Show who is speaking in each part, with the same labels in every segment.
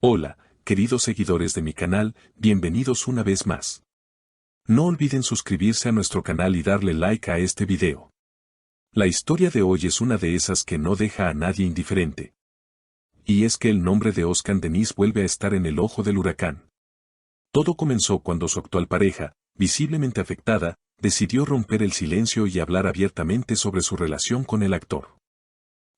Speaker 1: Hola, queridos seguidores de mi canal, bienvenidos una vez más. No olviden suscribirse a nuestro canal y darle like a este video. La historia de hoy es una de esas que no deja a nadie indiferente. Y es que el nombre de Oscar Denis vuelve a estar en el ojo del huracán. Todo comenzó cuando su actual pareja, visiblemente afectada, decidió romper el silencio y hablar abiertamente sobre su relación con el actor.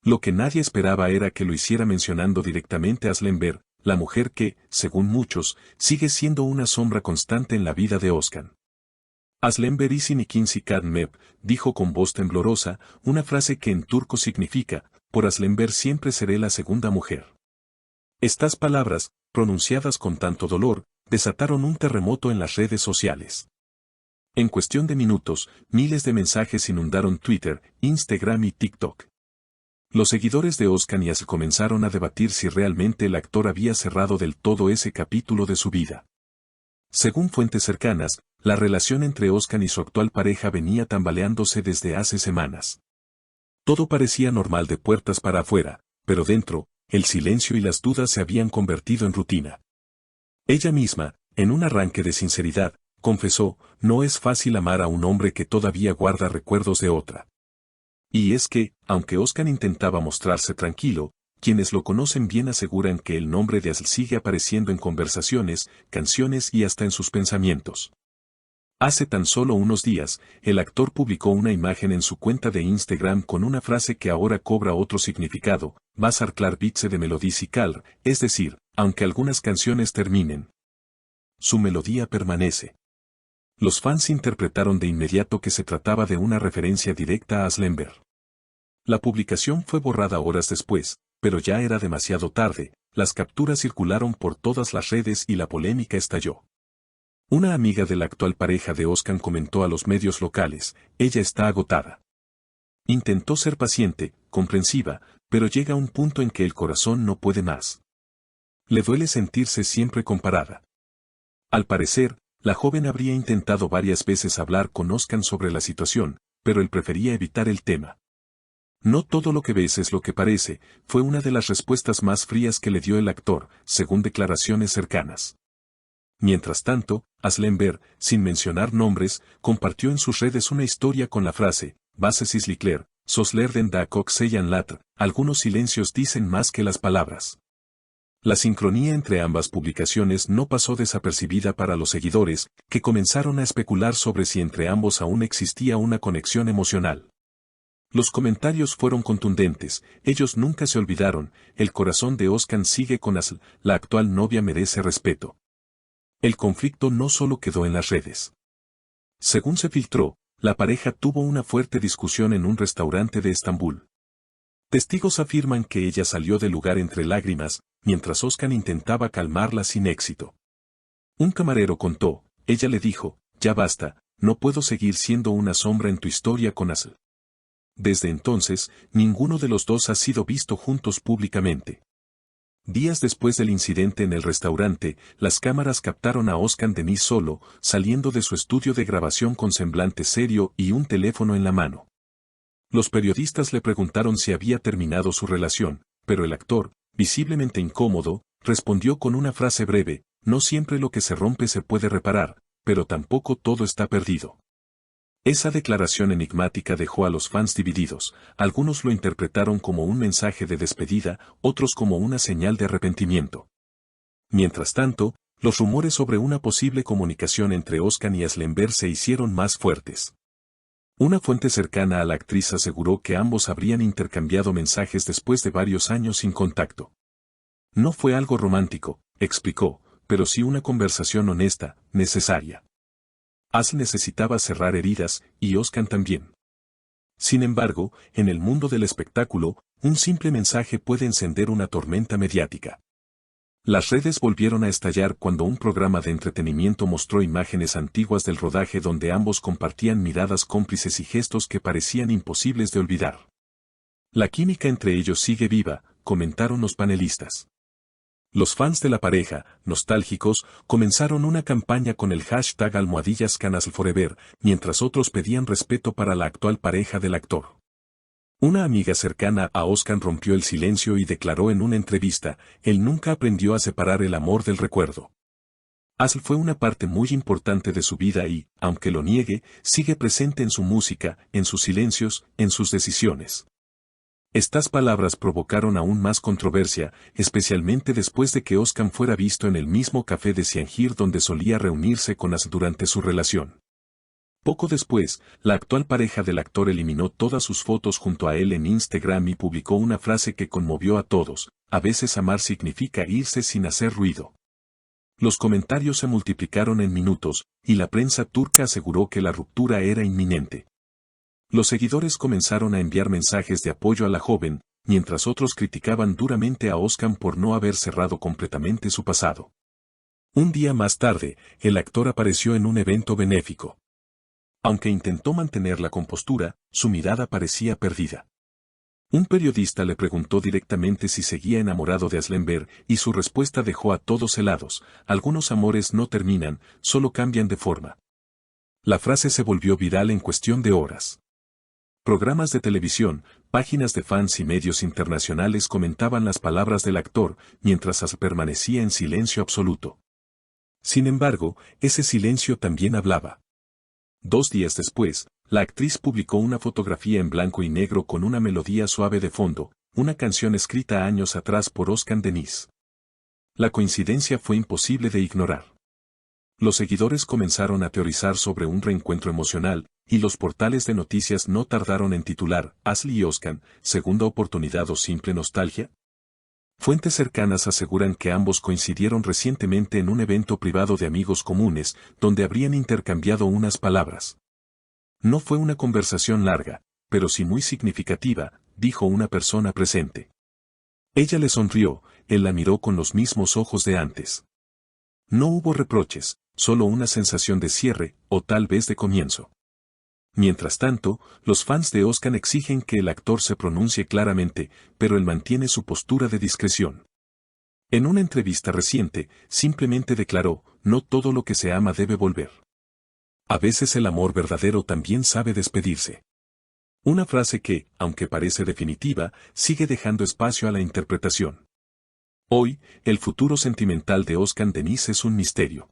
Speaker 1: Lo que nadie esperaba era que lo hiciera mencionando directamente a Aslemberg, la mujer que, según muchos, sigue siendo una sombra constante en la vida de Oscar. Aslemberg isin ikinci kadmeb, dijo con voz temblorosa, una frase que en turco significa, por Aslemberg siempre seré la segunda mujer. Estas palabras, pronunciadas con tanto dolor, desataron un terremoto en las redes sociales. En cuestión de minutos, miles de mensajes inundaron Twitter, Instagram y TikTok. Los seguidores de Oscar Isaac comenzaron a debatir si realmente el actor había cerrado del todo ese capítulo de su vida. Según fuentes cercanas, la relación entre Oscar y su actual pareja venía tambaleándose desde hace semanas. Todo parecía normal de puertas para afuera, pero dentro, el silencio y las dudas se habían convertido en rutina. Ella misma, en un arranque de sinceridad, confesó, no es fácil amar a un hombre que todavía guarda recuerdos de otra. Y es que, aunque Oscar intentaba mostrarse tranquilo, quienes lo conocen bien aseguran que el nombre de Asl sigue apareciendo en conversaciones, canciones y hasta en sus pensamientos. Hace tan solo unos días, el actor publicó una imagen en su cuenta de Instagram con una frase que ahora cobra otro significado, Basar klar bitse de melodisi kal, es decir, aunque algunas canciones terminen, su melodía permanece. Los fans interpretaron de inmediato que se trataba de una referencia directa a Aslemberg. La publicación fue borrada horas después, pero ya era demasiado tarde, las capturas circularon por todas las redes y la polémica estalló. Una amiga de la actual pareja de Oscar comentó a los medios locales, ella está agotada. Intentó ser paciente, comprensiva, pero llega un punto en que el corazón no puede más. Le duele sentirse siempre comparada. Al parecer, la joven habría intentado varias veces hablar con Oscar sobre la situación, pero él prefería evitar el tema. No todo lo que ves es lo que parece, fue una de las respuestas más frías que le dio el actor, según declaraciones cercanas. Mientras tanto, Aslemberg, sin mencionar nombres, compartió en sus redes una historia con la frase, Bases islikler, sos lerden da kok seyan latr, algunos silencios dicen más que las palabras. La sincronía entre ambas publicaciones no pasó desapercibida para los seguidores, que comenzaron a especular sobre si entre ambos aún existía una conexión emocional. Los comentarios fueron contundentes, ellos nunca se olvidaron, el corazón de Oscar sigue con Asl, la actual novia merece respeto. El conflicto no solo quedó en las redes. Según se filtró, la pareja tuvo una fuerte discusión en un restaurante de Estambul. Testigos afirman que ella salió del lugar entre lágrimas, mientras Oscar intentaba calmarla sin éxito. Un camarero contó, ella le dijo, ya basta, no puedo seguir siendo una sombra en tu historia con Asl. Desde entonces, ninguno de los dos ha sido visto juntos públicamente. Días después del incidente en el restaurante, las cámaras captaron a Oscar Denis solo, saliendo de su estudio de grabación con semblante serio y un teléfono en la mano. Los periodistas le preguntaron si había terminado su relación, pero el actor, visiblemente incómodo, respondió con una frase breve, no siempre lo que se rompe se puede reparar, pero tampoco todo está perdido. Esa declaración enigmática dejó a los fans divididos, algunos lo interpretaron como un mensaje de despedida, otros como una señal de arrepentimiento. Mientras tanto, los rumores sobre una posible comunicación entre Oscar y Aslemberg se hicieron más fuertes. Una fuente cercana a la actriz aseguró que ambos habrían intercambiado mensajes después de varios años sin contacto. No fue algo romántico, explicó, pero sí una conversación honesta, necesaria. Asl necesitaba cerrar heridas, y Oscar también. Sin embargo, en el mundo del espectáculo, un simple mensaje puede encender una tormenta mediática. Las redes volvieron a estallar cuando un programa de entretenimiento mostró imágenes antiguas del rodaje donde ambos compartían miradas cómplices y gestos que parecían imposibles de olvidar. La química entre ellos sigue viva, comentaron los panelistas. Los fans de la pareja, nostálgicos, comenzaron una campaña con el hashtag #CanAslForever, mientras otros pedían respeto para la actual pareja del actor. Una amiga cercana a Oscar rompió el silencio y declaró en una entrevista, él nunca aprendió a separar el amor del recuerdo. Asl fue una parte muy importante de su vida y, aunque lo niegue, sigue presente en su música, en sus silencios, en sus decisiones. Estas palabras provocaron aún más controversia, especialmente después de que Oscar fuera visto en el mismo café de Siangir donde solía reunirse con Asl durante su relación. Poco después, la actual pareja del actor eliminó todas sus fotos junto a él en Instagram y publicó una frase que conmovió a todos: a veces amar significa irse sin hacer ruido. Los comentarios se multiplicaron en minutos, y la prensa turca aseguró que la ruptura era inminente. Los seguidores comenzaron a enviar mensajes de apoyo a la joven, mientras otros criticaban duramente a Oscar por no haber cerrado completamente su pasado. Un día más tarde, el actor apareció en un evento benéfico. Aunque intentó mantener la compostura, su mirada parecía perdida. Un periodista le preguntó directamente si seguía enamorado de Aslenberg, y su respuesta dejó a todos helados: algunos amores no terminan, solo cambian de forma. La frase se volvió viral en cuestión de horas. Programas de televisión, páginas de fans y medios internacionales comentaban las palabras del actor, mientras Asl permanecía en silencio absoluto. Sin embargo, ese silencio también hablaba. 2 días después, la actriz publicó una fotografía en blanco y negro con una melodía suave de fondo, una canción escrita años atrás por Oscar Deniz. La coincidencia fue imposible de ignorar. Los seguidores comenzaron a teorizar sobre un reencuentro emocional, y los portales de noticias no tardaron en titular: Asl y Oscar, segunda oportunidad o simple nostalgia. Fuentes cercanas aseguran que ambos coincidieron recientemente en un evento privado de amigos comunes, donde habrían intercambiado unas palabras. No fue una conversación larga, pero sí muy significativa, dijo una persona presente. Ella le sonrió, él la miró con los mismos ojos de antes. No hubo reproches, solo una sensación de cierre, o tal vez de comienzo. Mientras tanto, los fans de Oscar exigen que el actor se pronuncie claramente, pero él mantiene su postura de discreción. En una entrevista reciente, simplemente declaró: no todo lo que se ama debe volver. A veces el amor verdadero también sabe despedirse. Una frase que, aunque parece definitiva, sigue dejando espacio a la interpretación. Hoy, el futuro sentimental de Oscar Deniz es un misterio.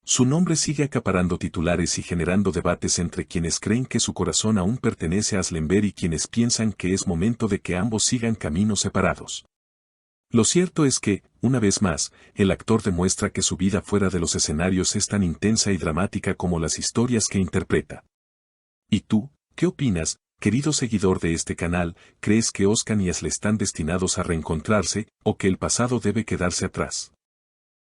Speaker 1: Su nombre sigue acaparando titulares y generando debates entre quienes creen que su corazón aún pertenece a Aslenberg y quienes piensan que es momento de que ambos sigan caminos separados. Lo cierto es que, una vez más, el actor demuestra que su vida fuera de los escenarios es tan intensa y dramática como las historias que interpreta. ¿Y tú, qué opinas, querido seguidor de este canal? ¿Crees que Oscar y Asl están destinados a reencontrarse, o que el pasado debe quedarse atrás?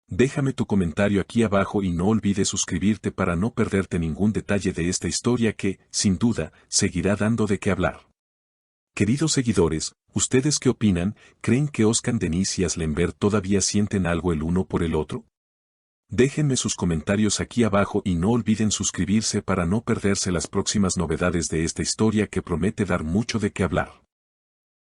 Speaker 1: Déjame tu comentario aquí abajo y no olvides suscribirte para no perderte ningún detalle de esta historia que, sin duda, seguirá dando de qué hablar. Queridos seguidores, ¿ustedes qué opinan? ¿Creen que Oscar Deniz y Aslenberg todavía sienten algo el uno por el otro? Déjenme sus comentarios aquí abajo y no olviden suscribirse para no perderse las próximas novedades de esta historia que promete dar mucho de qué hablar.